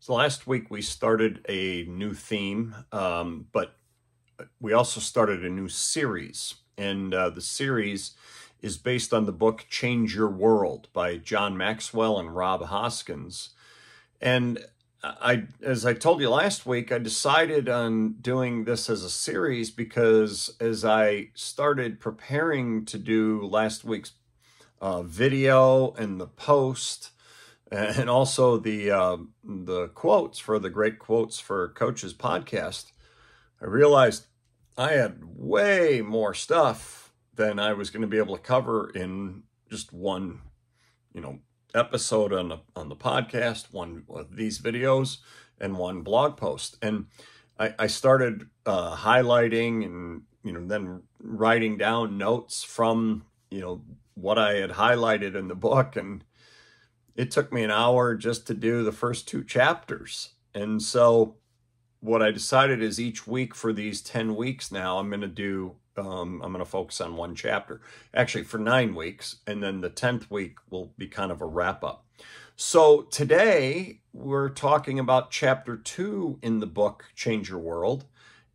So last week we started a new theme, but we also started a new series. And the series is based on the book Change Your World by John Maxwell and Rob Hoskins. And as I told you last week, I decided on doing this as a series because as I started preparing to do last week's video and the post, and also the quotes for the Great Quotes for Coaches podcast, I realized I had way more stuff than I was going to be able to cover in just one, episode on the podcast, one of these videos, and one blog post. And I started highlighting and then writing down notes from what I had highlighted in the book, and it took me an hour just to do the first 2 chapters. And so what I decided is each week for these 10 weeks now, I'm going to focus on one chapter, actually for 9 weeks. And then the 10th week will be kind of a wrap up. So today we're talking about chapter 2 in the book, Change Your World.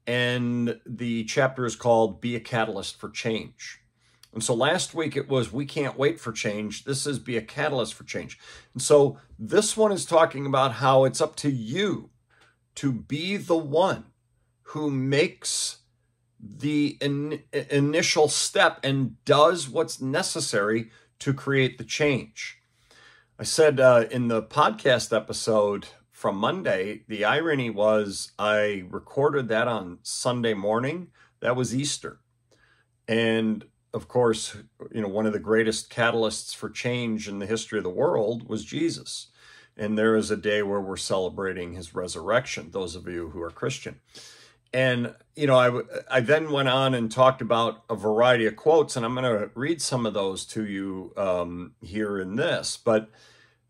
And the chapter is called Be a Catalyst for Change. And so last week it was, we can't wait for change. This is be a catalyst for change. And so this one is talking about how it's up to you to be the one who makes the initial step and does what's necessary to create the change. I said in the podcast episode from Monday, the irony was I recorded that on Sunday morning. That was Easter. And of course, one of the greatest catalysts for change in the history of the world was Jesus. And there is a day where we're celebrating his resurrection, those of you who are Christian. And, I then went on and talked about a variety of quotes, and I'm going to read some of those to you here in this. But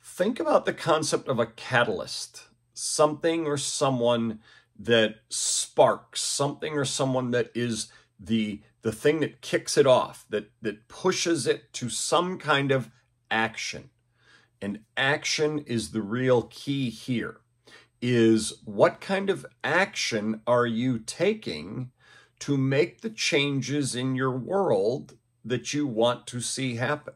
think about the concept of a catalyst, something or someone that sparks, something or someone that is the thing that kicks it off, that pushes it to some kind of action. And action is the real key here, is what kind of action are you taking to make the changes in your world that you want to see happen?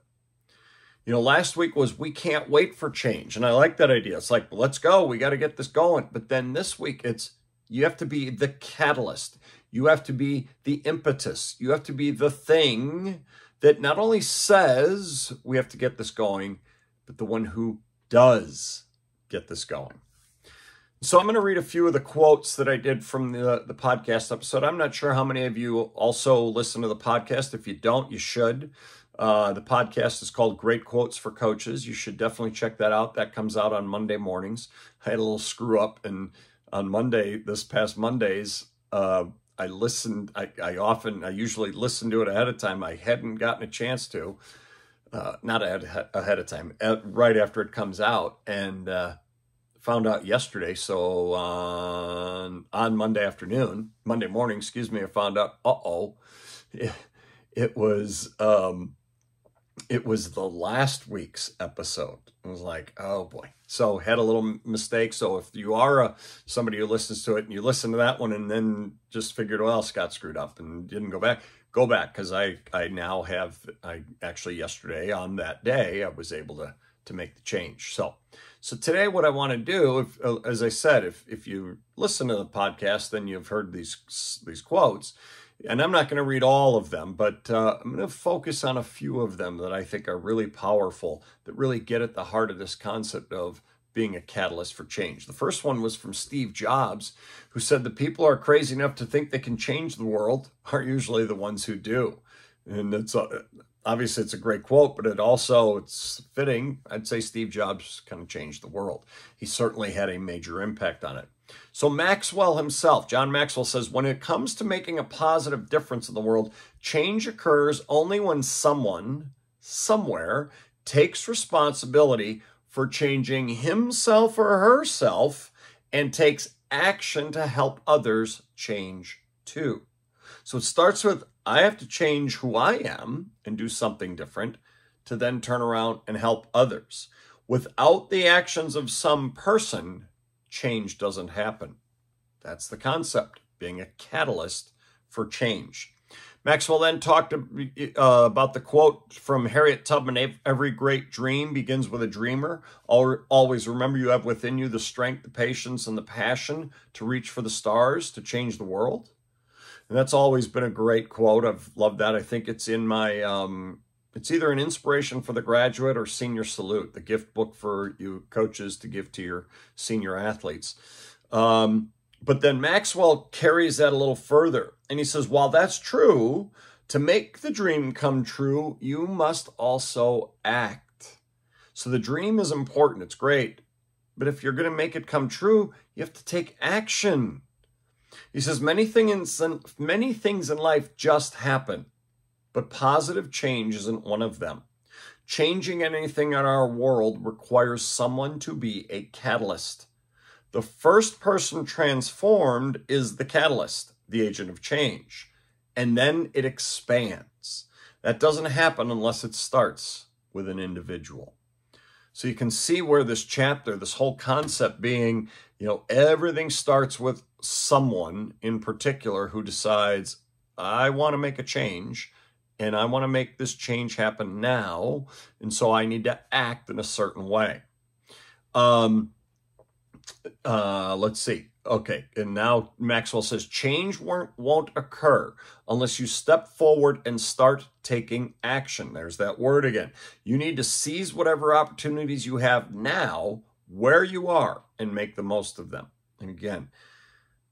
Last week was we can't wait for change. And I like that idea. It's like, let's go. We got to get this going. But then this week it's you have to be the catalyst. You have to be the impetus. You have to be the thing that not only says we have to get this going, but the one who does get this going. So I'm going to read a few of the quotes that I did from the podcast episode. I'm not sure how many of you also listen to the podcast. If you don't, you should. The podcast is called Great Quotes for Coaches. You should definitely check that out. That comes out on Monday mornings. I had a little screw up, and on this past Mondays, I listened. I usually listen to it ahead of time. I hadn't gotten a chance to, not ahead of time, right after it comes out, and found out yesterday. So on Monday morning, I found out. It was the last week's episode. I was like, oh boy. So had a little mistake. So if you are somebody who listens to it and you listen to that one and then just figured, well, Scott screwed up and didn't go back, because I actually yesterday on that day, I was able to make the change. So today what I want to do, as I said, if you listen to the podcast, then you've heard these quotes. And I'm not going to read all of them, but I'm going to focus on a few of them that I think are really powerful, that really get at the heart of this concept of being a catalyst for change. The first one was from Steve Jobs, who said the people who are crazy enough to think they can change the world are usually the ones who do. And it's obviously it's a great quote, but it's fitting. I'd say Steve Jobs kind of changed the world. He certainly had a major impact on it. So Maxwell himself, John Maxwell, says, when it comes to making a positive difference in the world, change occurs only when someone, somewhere, takes responsibility for changing himself or herself and takes action to help others change too. So it starts with, I have to change who I am and do something different to then turn around and help others. Without the actions of some person, change doesn't happen. That's the concept, being a catalyst for change. Maxwell then talked about the quote from Harriet Tubman, "Every great dream begins with a dreamer. Always remember you have within you the strength, the patience, and the passion to reach for the stars, to change the world." And that's always been a great quote. I've loved that. I think it's in my, it's either an inspiration for the graduate or senior salute, the gift book for you coaches to give to your senior athletes. But then Maxwell carries that a little further. And he says, while that's true, to make the dream come true, you must also act. So the dream is important. It's great. But if you're going to make it come true, you have to take action. He says, many things in life just happen, but positive change isn't one of them. Changing anything in our world requires someone to be a catalyst. The first person transformed is the catalyst, the agent of change, and then it expands. That doesn't happen unless it starts with an individual. So you can see where this chapter, this whole concept being, everything starts with someone in particular who decides, I want to make a change, and I want to make this change happen now, and so I need to act in a certain way. Let's see. Okay, and now Maxwell says, change won't occur unless you step forward and start taking action. There's that word again. You need to seize whatever opportunities you have now, where you are, and make the most of them. And again,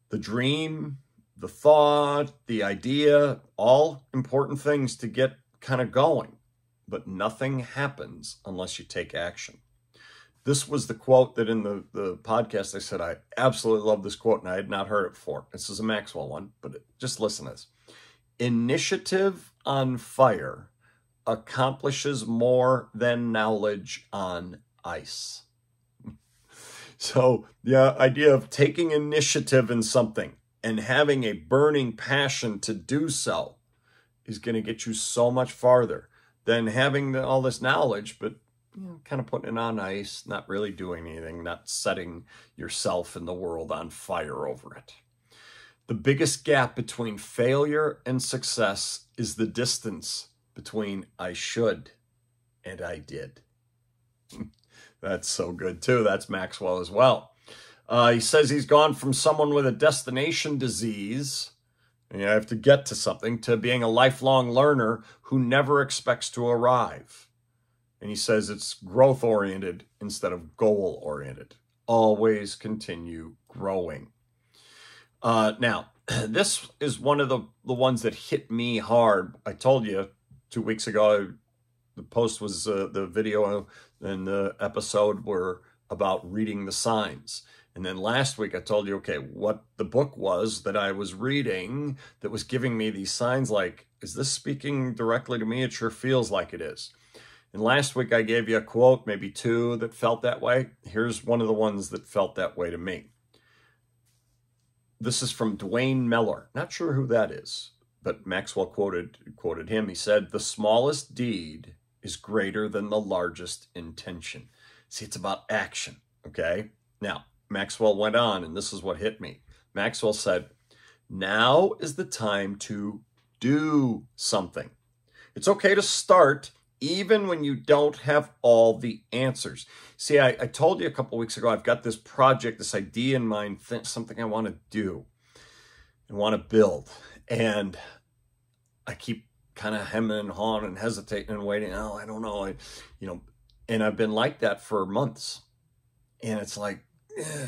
the dream, the thought, the idea, all important things to get kind of going, but nothing happens unless you take action. This was the quote that in the podcast I said, I absolutely love this quote, and I had not heard it before. This is a Maxwell one, but just listen to this. Initiative on fire accomplishes more than knowledge on ice. So the idea of taking initiative in something and having a burning passion to do so is going to get you so much farther than having all this knowledge, but kind of putting it on ice, not really doing anything, not setting yourself and the world on fire over it. The biggest gap between failure and success is the distance between I should and I did. That's so good too. That's Maxwell as well. He says he's gone from someone with a destination disease, and you have to get to something, to being a lifelong learner who never expects to arrive. And he says it's growth-oriented instead of goal-oriented. Always continue growing. Now, this is one of the ones that hit me hard. I told you 2 weeks ago, the post was the video and the episode were about reading the signs. And then last week I told you, okay, what the book was that I was reading that was giving me these signs like, is this speaking directly to me? It sure feels like it is. And last week I gave you a quote, maybe two, that felt that way. Here's one of the ones that felt that way to me. This is from Dwayne Miller. Not sure who that is, but Maxwell quoted him. He said, the smallest deed is greater than the largest intention. See, it's about action, okay? Now, Maxwell went on, and this is what hit me. Maxwell said, now is the time to do something. It's okay to start even when you don't have all the answers. See, I told you a couple weeks ago, I've got this project, this idea in mind, something I want to do and want to build. And I keep kind of hemming and hawing and hesitating and waiting. Oh, I don't know. And I've been like that for months. And it's like,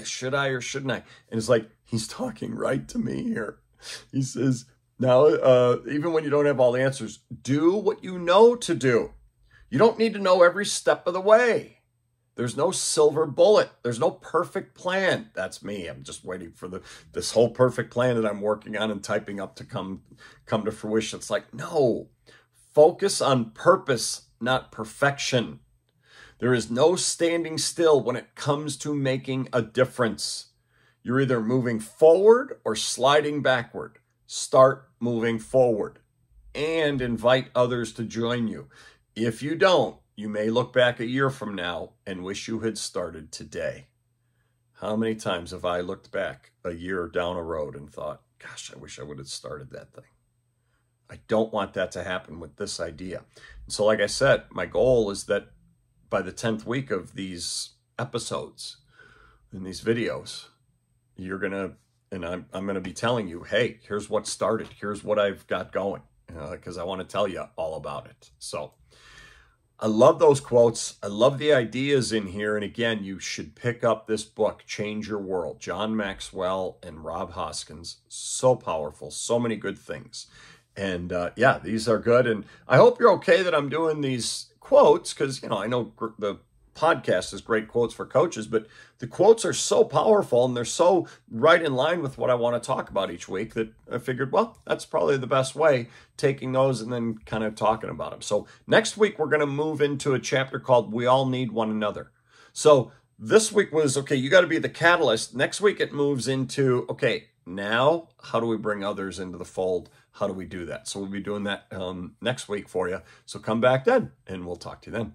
should I or shouldn't I? And it's like, he's talking right to me here. He says, now, even when you don't have all the answers, do what you know to do. You don't need to know every step of the way. There's no silver bullet. There's no perfect plan. That's me. I'm just waiting for this whole perfect plan that I'm working on and typing up to come to fruition. It's like, no. Focus on purpose, not perfection. There is no standing still when it comes to making a difference. You're either moving forward or sliding backward. Start moving forward and invite others to join you. If you don't, you may look back a year from now and wish you had started today. How many times have I looked back a year down a road and thought, gosh, I wish I would have started that thing. I don't want that to happen with this idea. And so like I said, my goal is that by the 10th week of these episodes and these videos, you're going to, and I'm going to be telling you, hey, here's what started. Here's what I've got going, because I want to tell you all about it. So I love those quotes. I love the ideas in here. And again, you should pick up this book, Change Your World, John Maxwell and Rob Hoskins. So powerful. So many good things. And yeah, these are good. And I hope you're okay that I'm doing these quotes because, I know the podcast is great quotes for coaches, but the quotes are so powerful and they're so right in line with what I want to talk about each week that I figured, well, that's probably the best way, taking those and then kind of talking about them. So next week, we're going to move into a chapter called We All Need One Another. So this week was, okay, you got to be the catalyst. Next week, it moves into, okay, now how do we bring others into the fold? How do we do that? So we'll be doing that next week for you. So come back then and we'll talk to you then.